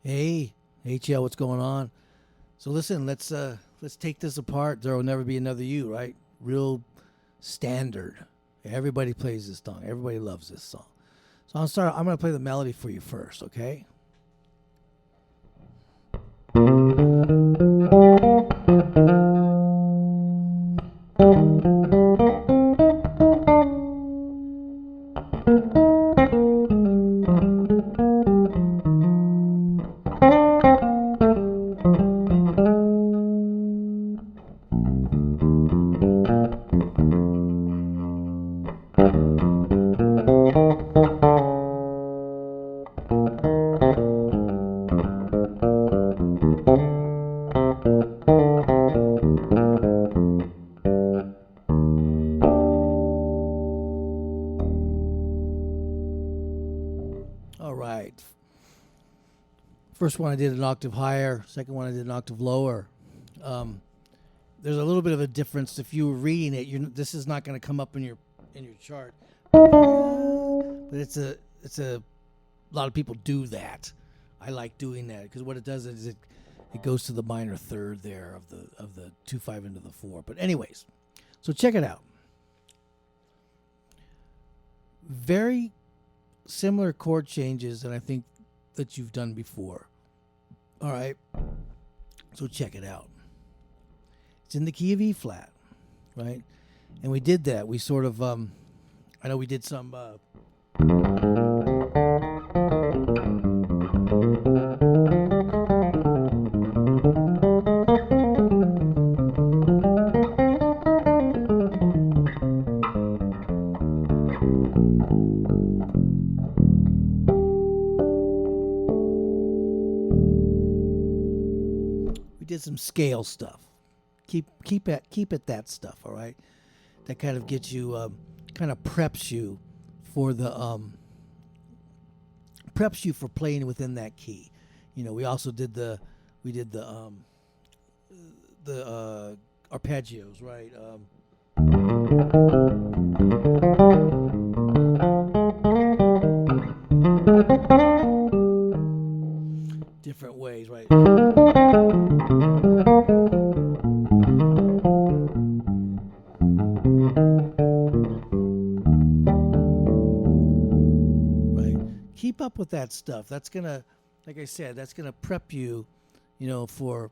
Hey, chell, what's going on? So listen, let's take this apart. There will never be another you, right? Real standard. Everybody plays this song. Everybody loves this song. So I'm gonna play the melody for you first, okay? All right. First one I did an octave higher. Second one I did an octave lower. Um, there's a little bit of a difference. If you were reading it, this is not going to come up in your chart. But it's a lot of people do that. I like doing that because what it does is it goes to the minor third there of the 2/5 into the 4. But anyways, so check it out. Very similar chord changes that I think that you've done before. All right. So check it out. It's in the key of E flat, right? And we did that. We sort of I know we did some we did some scale stuff. Keep it that stuff, all right? That kind of gets you kind of preps you for the preps you for playing within that key. You know, we also did the arpeggios, right? Different ways, right? Keep up with that stuff. That's gonna, like I said, that's gonna prep you, for,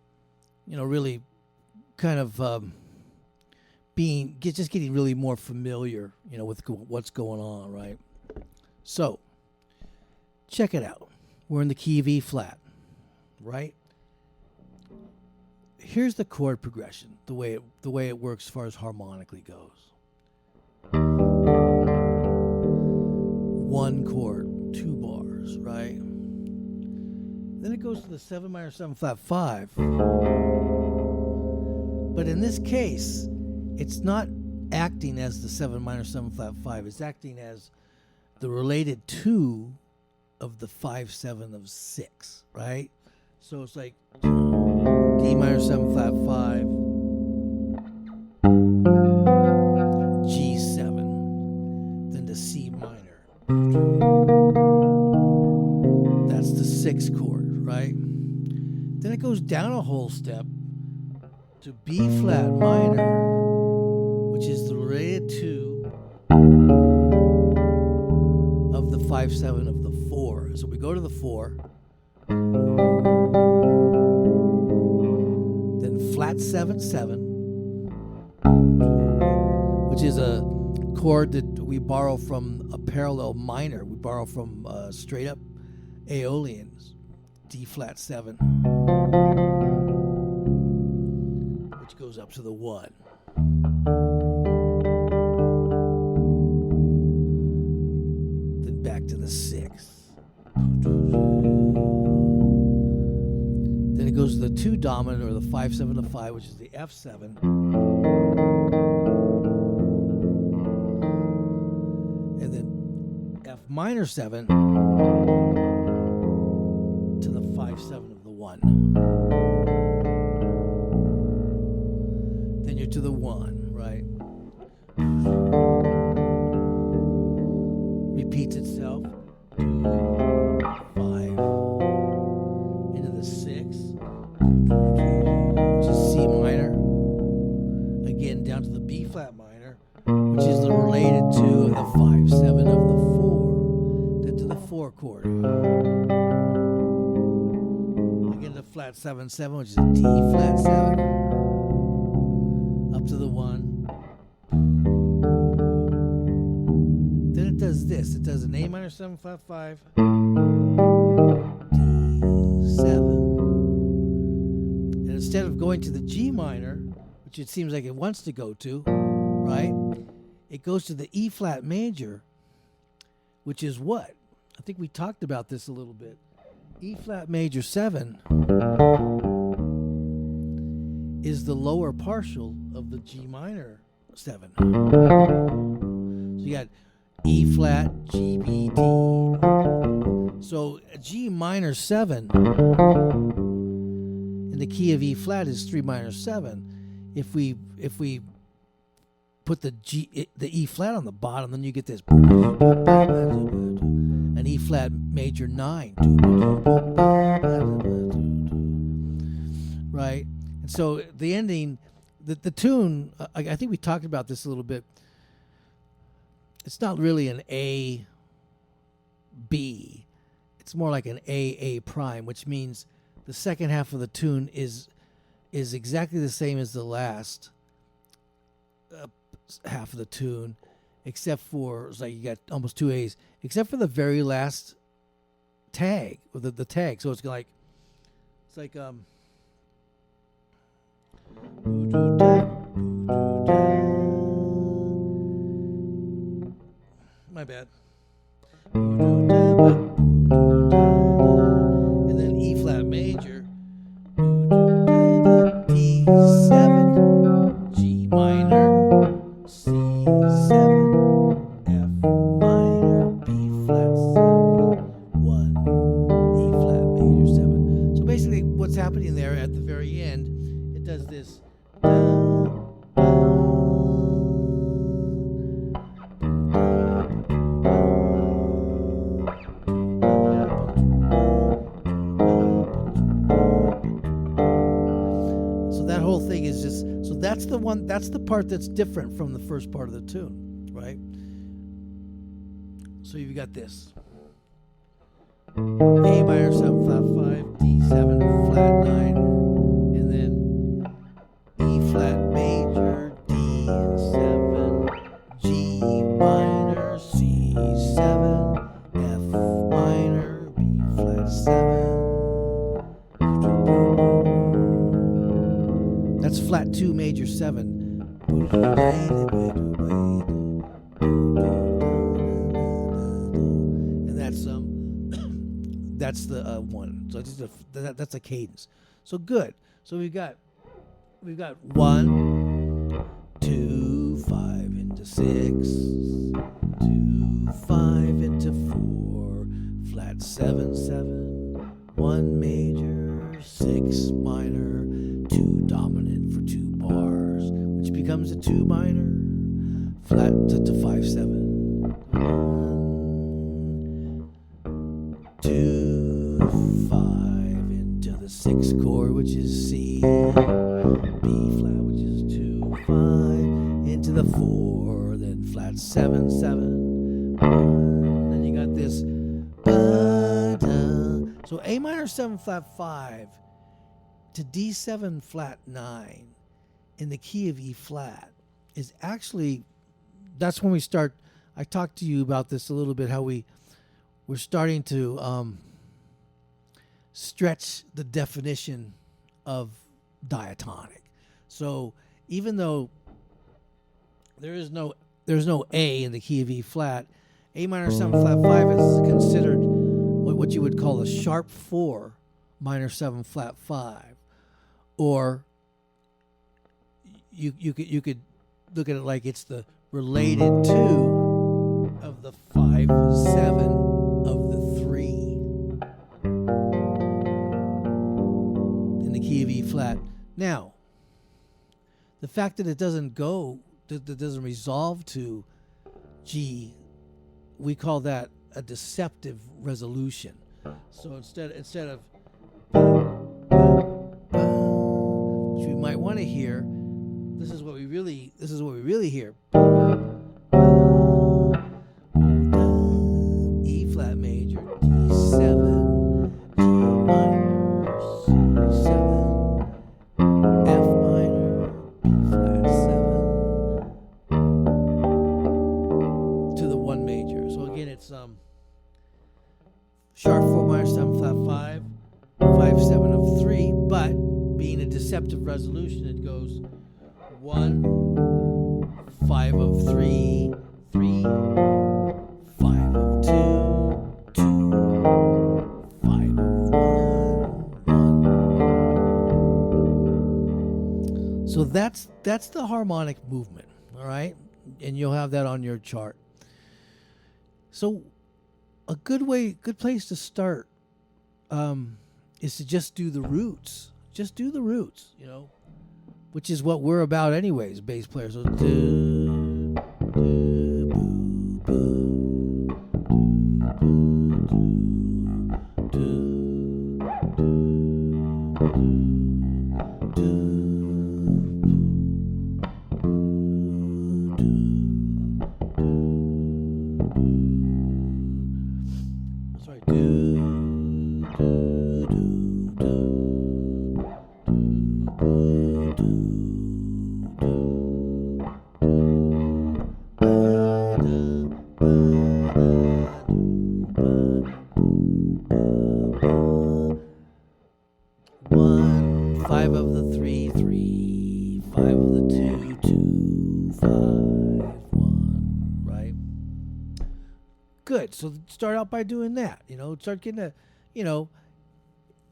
really kind of getting really more familiar, with what's going on, right? So, check it out. We're in the key of E flat, right? Here's the chord progression, the way it works as far as harmonically goes. One chord, 2 bars, right? Then it goes to the 7 minor 7 flat 5. But in this case, it's not acting as the 7 minor 7 flat 5. It's acting as the related 2 of the 5 7 of 6, right? So it's like D minor 7 flat 5, G7, then to C minor. That's the 6th chord, right? Then it goes down a whole step to B flat minor, which is the related 2 of the 5 7 of the 4. So we go to the 4, then flat 7 7, which is a chord that we borrow from a parallel minor. We borrow from straight up Aeolians, D flat 7, which goes up to the 1. Then back to the 6th. Then it goes to the 2 dominant, or the 5 7 to 5, which is the F7. And then F minor 7 to the 5 7 of the 1. Then you're to the 1, right? Repeats itself. 2, 5, Again, the flat 7/7, which is a D flat 7, up to the 1. Then it does this. It does an A minor 7 flat 5, D7, and instead of going to the G minor, which it seems like it wants to go to, right? It goes to the E flat major, which is what? I think we talked about this a little bit. E flat major 7 is the lower partial of the G minor 7. So you got E flat, G, B, D. So G minor 7 in the key of E flat is 3 minor 7. If we put the E flat on the bottom, then you get this an E flat major 9, right? And so the ending, the tune, I think we talked about this a little bit. It's not really an A B. It's more like an A prime, which means the second half of the tune is exactly the same as the last half of the tune, except for, it's like you got almost 2 A's, except for the very last tag, or the tag. So it's like my bad. And then E flat major, D7, G minor, C7, F minor, B flat 7, 1, E flat major 7. So basically what's happening there at the very end, it does this. That's the part that's different from the first part of the tune, right? So you've got this. A minor 7 flat 5, D7 flat 9, and then E flat major, D7, G minor, C7, F minor, B flat 7. That's flat 2 major 7. And that's the 1. So that's a cadence. So good. So we've got 1, 2, 5 into 6, 2, 5 into 4, flat 7, 7, 1 major, 6 minor, 2 dominant for 2 bars, which becomes a 2 minor, flat to 5, 7. 2, 5 into the 6 chord, which is C, B flat, which is 2, 5 into the 4, then flat 7, 7, 1. Then you got this. So A minor 7 flat 5 to D7 flat 9 in the key of E flat is actually, that's when we start. I talked to you about this a little bit, how we're starting to stretch the definition of diatonic. So even though there's no A in the key of E flat, A minor 7 flat 5 is considered what you would call a sharp 4 minor 7 flat 5, or you could look at it like it's the related 2 of the 5, 7 of the 3 in the key of E flat. Now, the fact that it doesn't resolve to G, we call that a deceptive resolution. So instead of which we might want to hear, this is what we really hear. E flat major, D7, septive resolution, it goes 1, 5 of 3, 3, 5 of 2, 2, 5 of 1. So that's the harmonic movement, all right? And you'll have that on your chart. So a good place to start is to just do the roots. Just do the roots, which is what we're about anyways, bass players. So do, boo, boo, do, sorry, one, 5 of the 3, 3, 5 of the 2, 2, 5, 1, right? Good. So start out by doing that. Start getting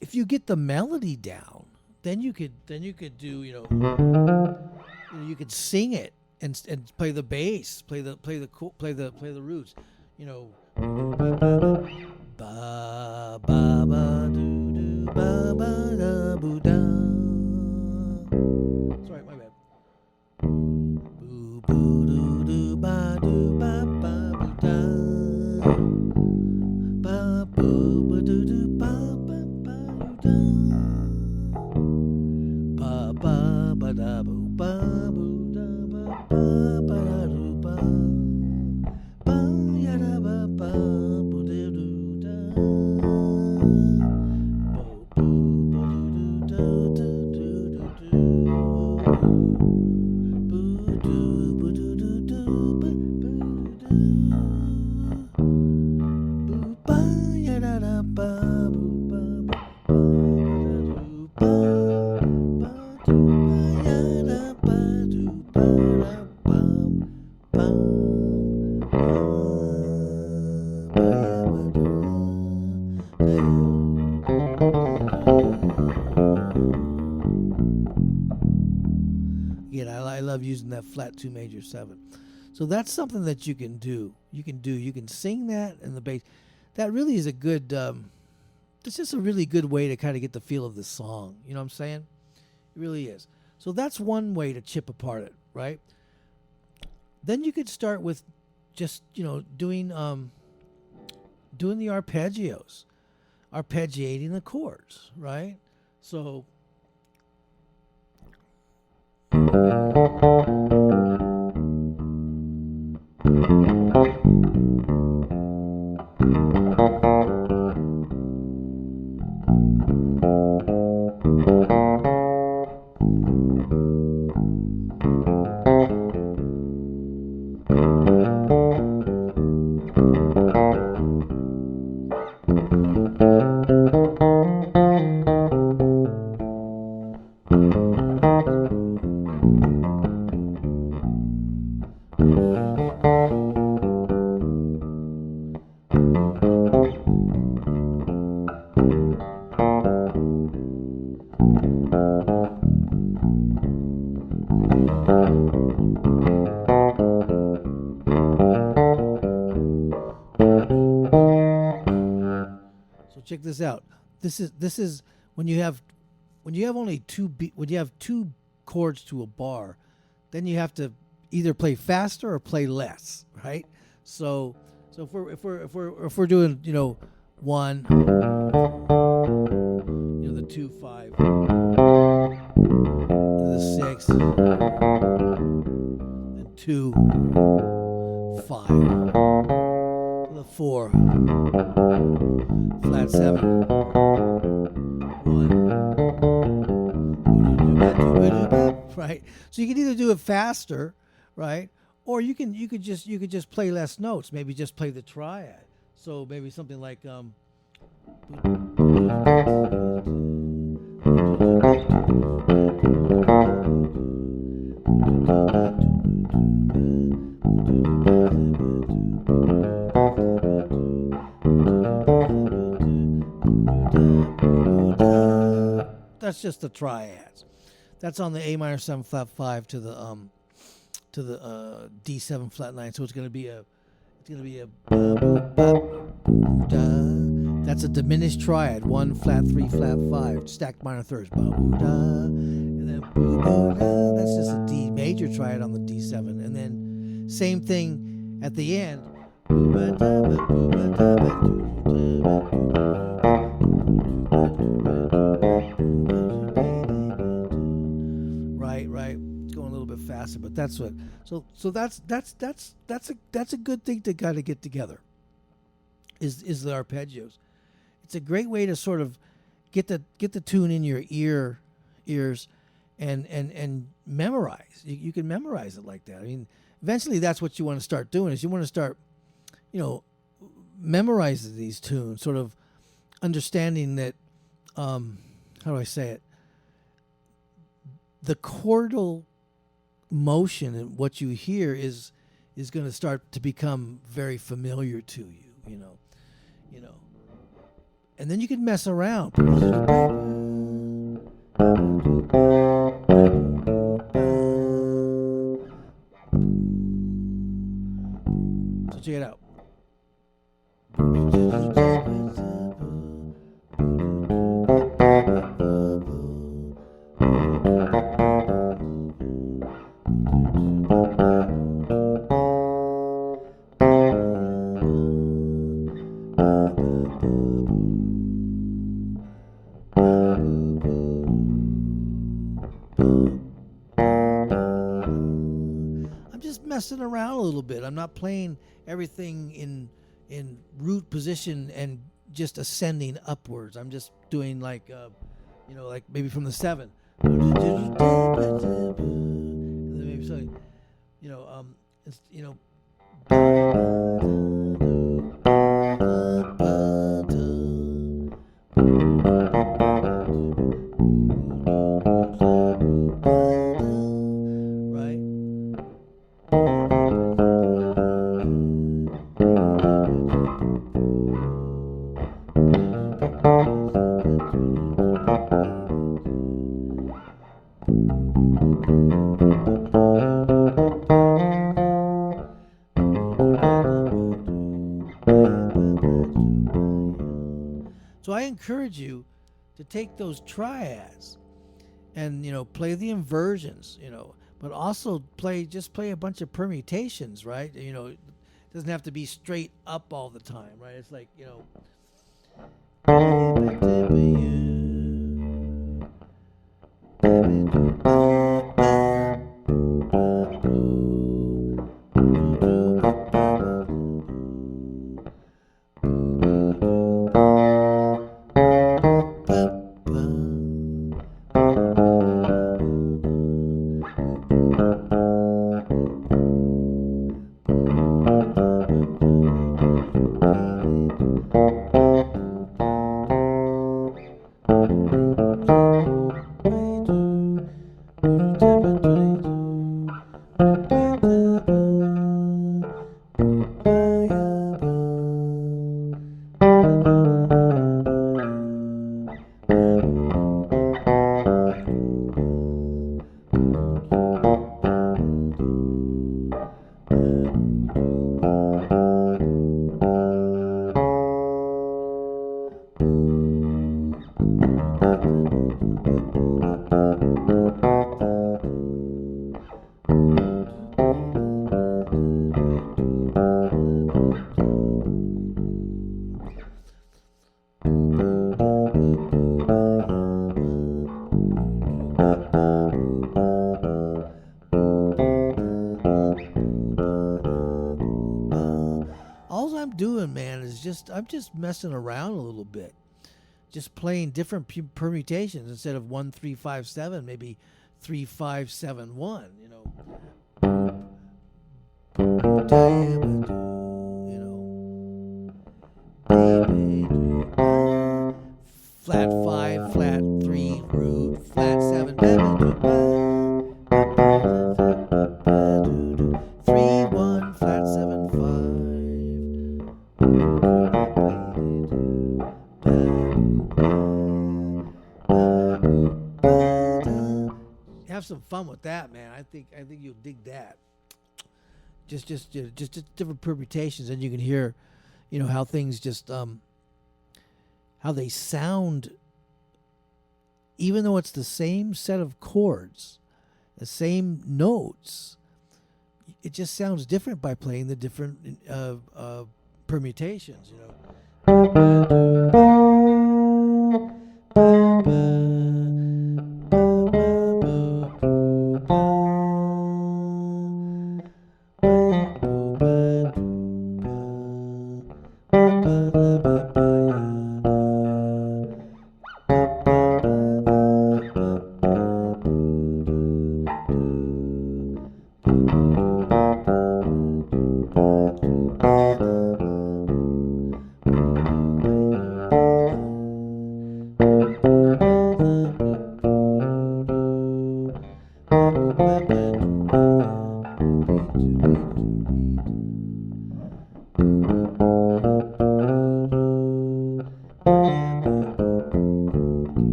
if you get the melody down, then you could do you could sing it and play the bass, play the roots, ba ba ba do do ba ba da boo da. Sorry, my bad. Boo boo do do ba boo da. Ba boo ba do do ba ba do da. Ba ba da boo ba boo da ba ba da do ba. Ba ya da ba boo do do da. Bo boo ba do do do do do do. Boo do ba do do do ba ba do. Boo ba ya da da ba boo ba ba ba da do ba. Again, I love using that flat 2 major 7. So that's something that you can do. You can sing that in the bass. That really is a good. It's just a really good way to kind of get the feel of the song. You know what I'm saying? It really is. So that's one way to chip apart it, right? Then you could start with just doing the arpeggios, arpeggiating the chords, right? So check this out. This is when you have only when you have two chords to a bar, then you have to either play faster or play less, right? So if we're doing one, the 2 5, the 6, and 2 5, the 4, flat 7, 1, right? So you can either do it faster, right? Or you could just play less notes. Maybe just play the triad. So maybe something like That's just the triads. That's on the A minor 7 flat 5 to the D7 flat 9. So it's going to be a that's a diminished triad, 1 flat 3 flat 5 stacked minor thirds, and then that's just a D major triad on the D7, and then same thing at the end. Right. It's going a little bit faster, but that's what. So that's a good thing to kind of get together. Is the arpeggios? It's a great way to sort of get the tune in your ears, and memorize. You can memorize it like that. I mean, eventually that's what you want to start doing. Is you want to start, memorizing these tunes, sort of understanding that. How do I say it? The chordal motion and what you hear is going to start to become very familiar to you, and then you can mess around. So check it out. I'm just messing around a little bit. I'm not playing everything in root position and just ascending upwards. I'm just doing like maybe from the 7. And then maybe something, So I encourage you to take those triads and play the inversions, but also play a bunch of permutations, right? It doesn't have to be straight up all the time, right? It's like all I'm doing, man, is I'm just messing around a little bit. Just playing different permutations instead of 1 3 5 7, maybe 3 5 7 1. Flat 5, flat 3, root, flat 7, 3 1, flat 7 5. have some fun with that, man. I think you'll dig that. Just different permutations, and you can hear, how things just how they sound, even though it's the same set of chords, the same notes. It just sounds different by playing the different permutations,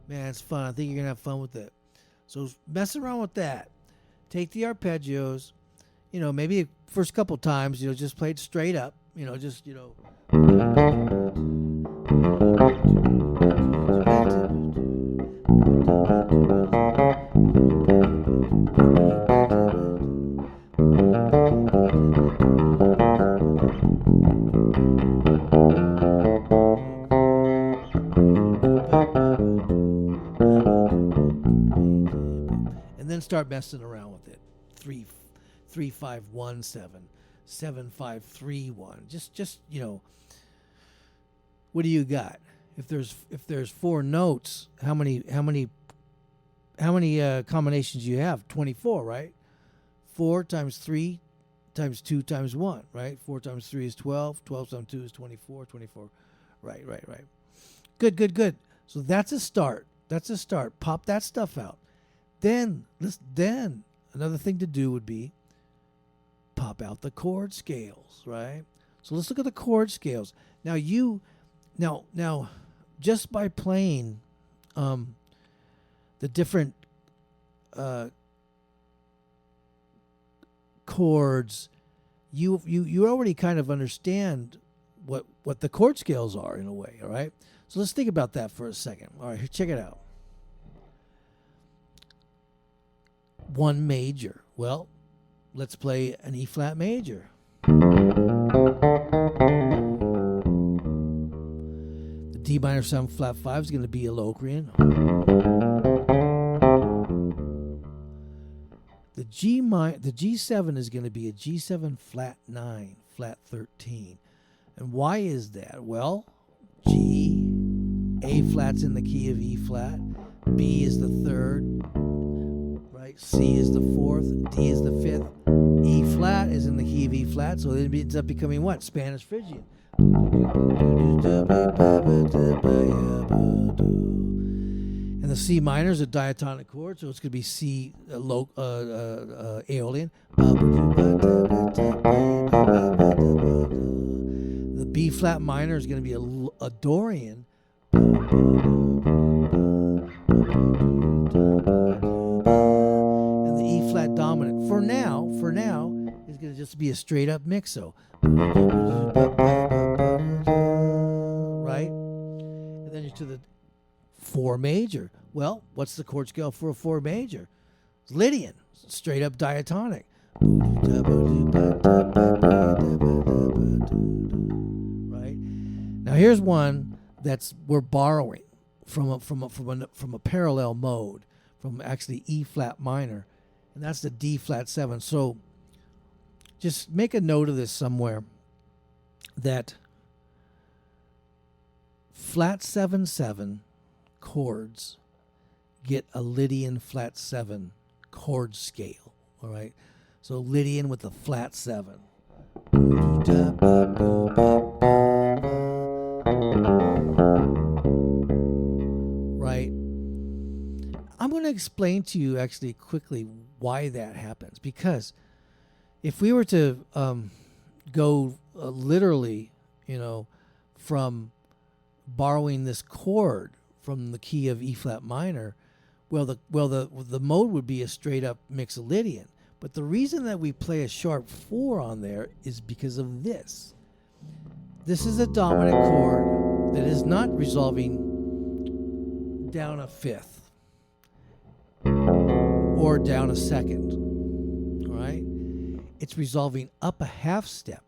Man, it's fun. I think you're going to have fun with it. So mess around with that. Take the arpeggios, maybe first couple times, just play it straight up, and then start messing around with it. 3-5-1-7, 7-5-3-1. Just what do you got? If there's 4 notes, how many combinations do you have? 24, right? 4 times 3 times 2 times 1, right? 4 times 3 is 12. 12 times 2 is 24. 24. Right. Good. So that's a start. Pop that stuff out. Then another thing to do would be pop out the chord scales, right? So let's look at the chord scales. Now just by playing the different chords, you already kind of understand what the chord scales are in a way, all right? So let's think about that for a second. All right, here, check it out. 1 major. Well, let's play an E flat major. The D minor 7 flat 5 is going to be a Locrian. The G7 is going to be a G7 flat 9, flat 13. And why is that? Well, G, A flat's in the key of E flat, B is the 3rd, right? C is the 4th, D is the 5th, E flat is in the key of E flat, so it ends up becoming what? Spanish Phrygian. And the C minor is a diatonic chord, so it's going to be C Aeolian. The B flat minor is going to be a Dorian. And the E flat dominant for now is going to just be a straight up mixo. Right? And then you're to the 4 major. Well, what's the chord scale for a 4 major? It's Lydian, straight up diatonic. Right? Now here's one we're borrowing from a parallel mode, from actually E flat minor, and that's the D flat 7. So just make a note of this somewhere, that flat 7/7 chords get a Lydian flat 7 chord scale. All right, so Lydian with a flat 7. explain to you actually quickly why that happens. Because if we were to go literally, from borrowing this chord from the key of E flat minor, the mode would be a straight up Mixolydian. But the reason that we play a sharp 4 on there is because of this. This is a dominant chord that is not resolving down a fifth or down a second. All right? It's resolving up a half step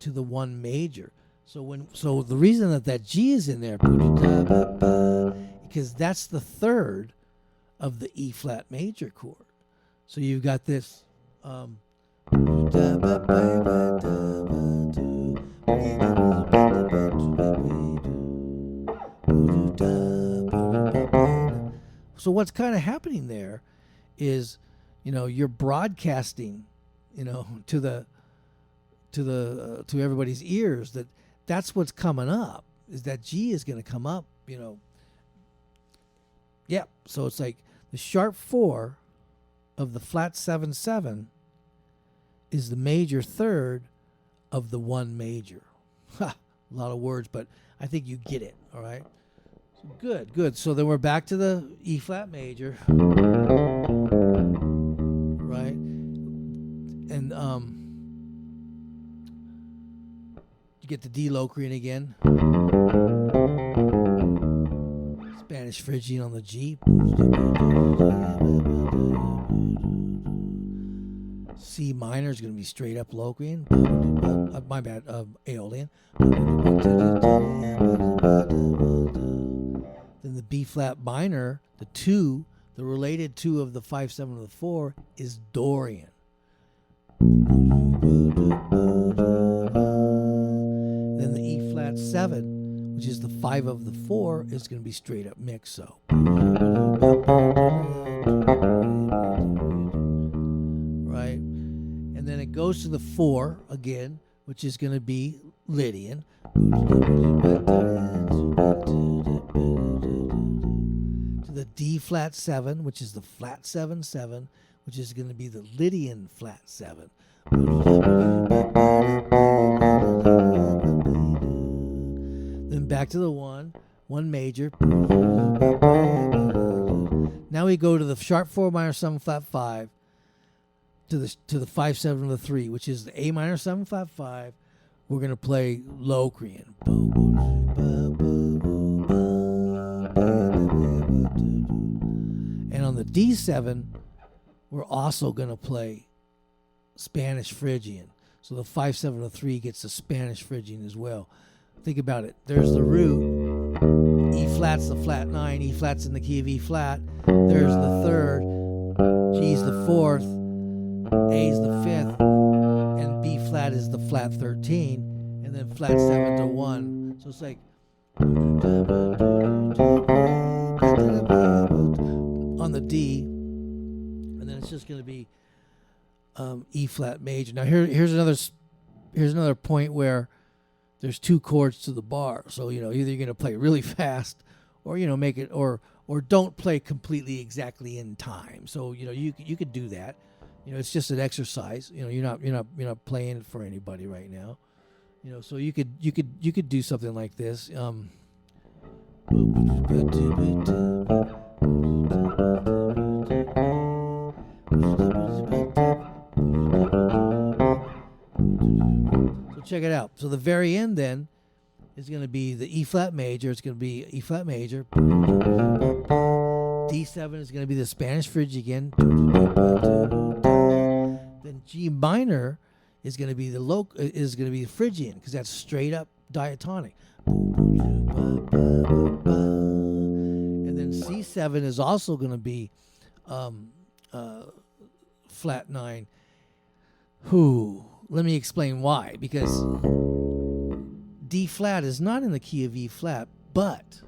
to the 1 major. So the reason that G is in there, because that's the third of the E flat major chord. So you've got this. So what's kind of happening there is, you're broadcasting, to everybody's ears that's what's coming up, is that G is going to come up, Yeah, so it's like the sharp 4 of the flat 7/7 is the major third of the 1 major. Ha, a lot of words, but I think you get it, all right? So good. So then we're back to the E flat major, right? And you get the D Locrian again. Spanish Phrygian on the G. C minor is going to be straight up Locrian. My bad, Aeolian. Then the B flat minor, the 2, the related 2 of the 5/7 of the 4 is Dorian. Then the E flat 7, which is the 5 of the 4, is going to be straight up mixo. Right? And then it goes to the 4 again, which is going to be Lydian. To the D flat 7, which is the flat 7/7, which is going to be the Lydian flat 7. Then back to the 1 major. Now we go to the sharp 4 minor 7 flat 5 to the 5/7 of the 3, which is the A minor 7 flat 5. We're going to play Locrian. And on the D7, we're also going to play Spanish Phrygian. So the 5/7 of the 3 gets the Spanish Phrygian as well. Think about it. There's the root. E flat's the flat 9. E flat's in the key of E flat. There's the 3rd. G's the 4th. A's the 5th. And B flat is the flat 13. And then flat 7 to 1. So it's like on the D. And then it's just going to be E flat major. Now here's another point where there's 2 chords to the bar. So either you're going to play really fast, or make it, or don't play completely exactly in time. So you could do that. It's just an exercise. You're not playing it for anybody right now. So you could do something like this. So check it out. So the very end then is going to be the E flat major. It's going to be E flat major. D7 is going to be the Spanish Phrygian. Then G minor is going to be the Phrygian, because that's straight up diatonic. And then C7 is also going to be flat 9. Let me explain why. Because D flat is not in the key of E flat, but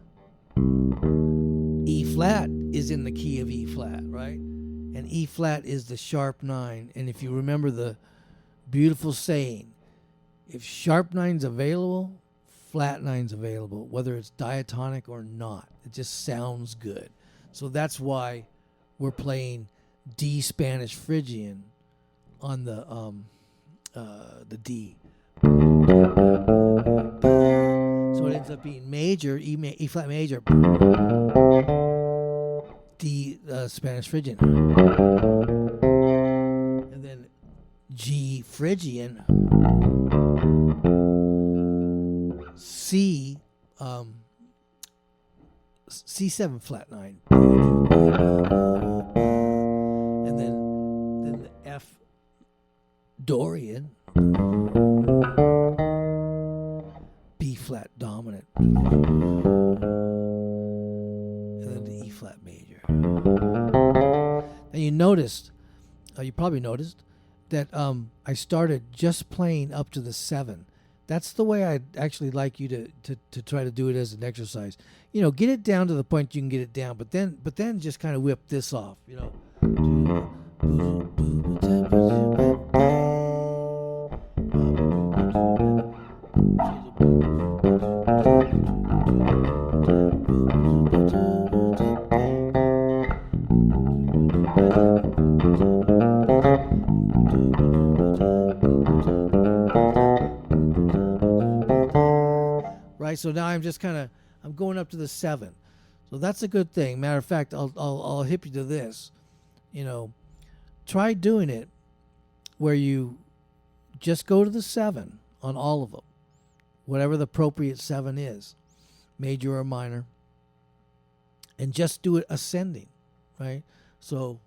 E flat is in the key of E flat, right? And E flat is the sharp 9. And if you remember the beautiful saying, if sharp 9's available, flat 9's available, whether it's diatonic or not. It just sounds good. So that's why we're playing D Spanish Phrygian on the D. So it ends up being major, E flat major, D Spanish Phrygian, and then G Phrygian, C C7 flat 9, and then the F Dorian, B flat dominant, and then the E flat major. Now you noticed, you probably noticed that I started just playing up to the 7. That's the way I'd actually like you to try to do it as an exercise. You know, get it down to the point you can get it down, but then just kind of whip this off. You know. Right, so now I'm going up to the 7, so that's a good thing. Matter of fact, I'll hip you to this. You know, try doing it where you just go to the 7 on all of them, whatever the appropriate 7 is, major or minor, and just do it ascending, right? So.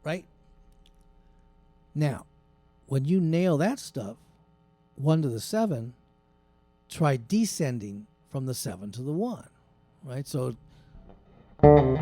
Right? Now, when you nail that stuff, 1 to the 7, try descending from the 7 to the 1. Right? So, right?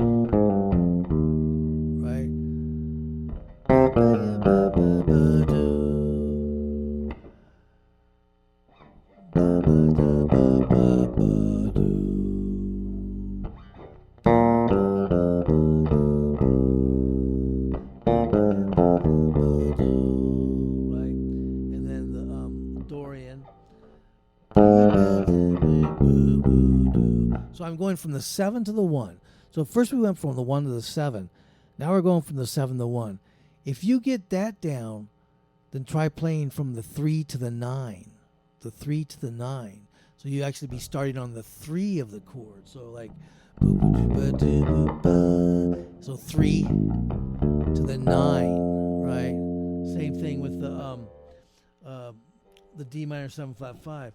So I'm going from the 7 to the 1. So first we went from the 1 to the 7. Now we're going from the 7 to the 1. If you get that down, then try playing from the 3 to the 9. The 3 to the 9. So you actually be starting on the 3 of the chord. So like, so 3 to the 9, right? Same thing with the D minor 7 flat 5.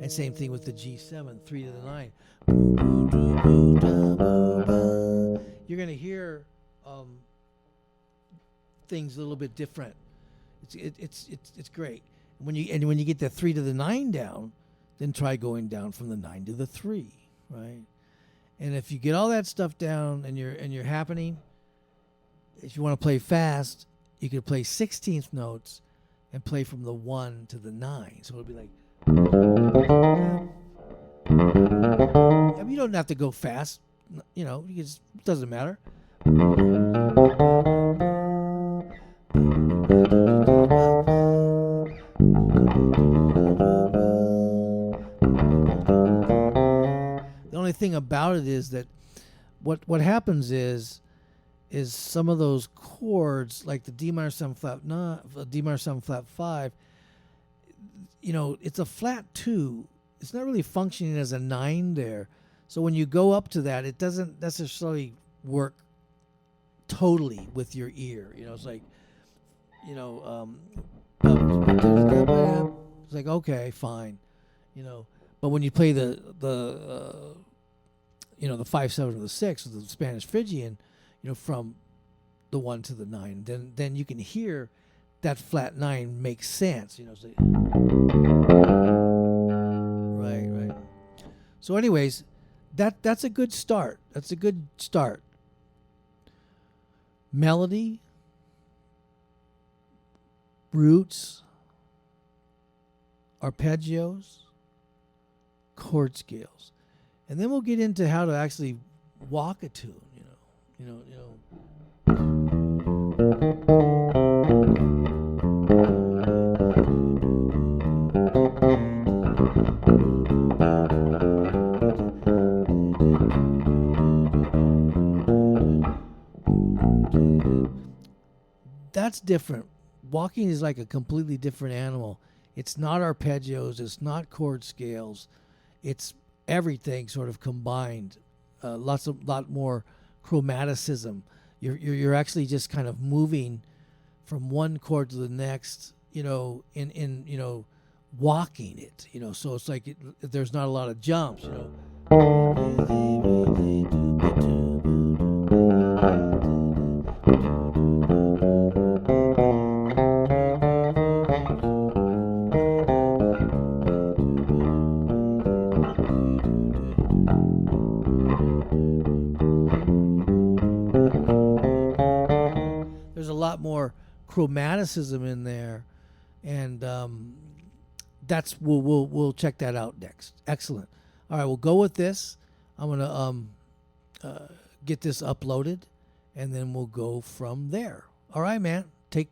And same thing with the G7, 3 to the 9. You're going to hear things a little bit different. It's great. When you get the 3 to the 9 down, then try going down from the 9 to the 3, right? And if you get all that stuff down and you're happening, if you want to play fast, you could play 16th notes and play from the 1 to the 9. So it'll be like. I mean, you don't have to go fast. You know, it doesn't matter. The only thing about it is that what happens is some of those chords, like the D minor 7 flat 9, D minor 7 flat 5, you know, it's a flat 2. It's not really functioning as a 9 there. So when you go up to that, it doesn't necessarily work totally with your ear. You know, it's like, you know, it's like, okay, fine, you know. But when you play the 5, 7, or the 6 of the Spanish Phrygian, you know, from the 1 to the 9, then you can hear that flat 9 makes sense, you know. So, right. So, anyways, that's a good start. That's a good start. Melody, roots, arpeggios, chord scales, and then we'll get into how to actually walk a tune. That's different. Walking is like a completely different animal. It's not arpeggios. It's not chord scales. It's everything sort of combined. Lot more chromaticism. You're actually just kind of moving from one chord to the next. In walking it. So it's like there's not a lot of jumps. There's a lot more chromaticism in there, and that's we'll check that out next. Excellent. All right, we'll go with this. I'm gonna get this uploaded, and then we'll go from there. All right, man. Take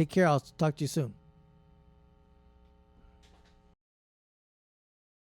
care. I'll talk to you soon.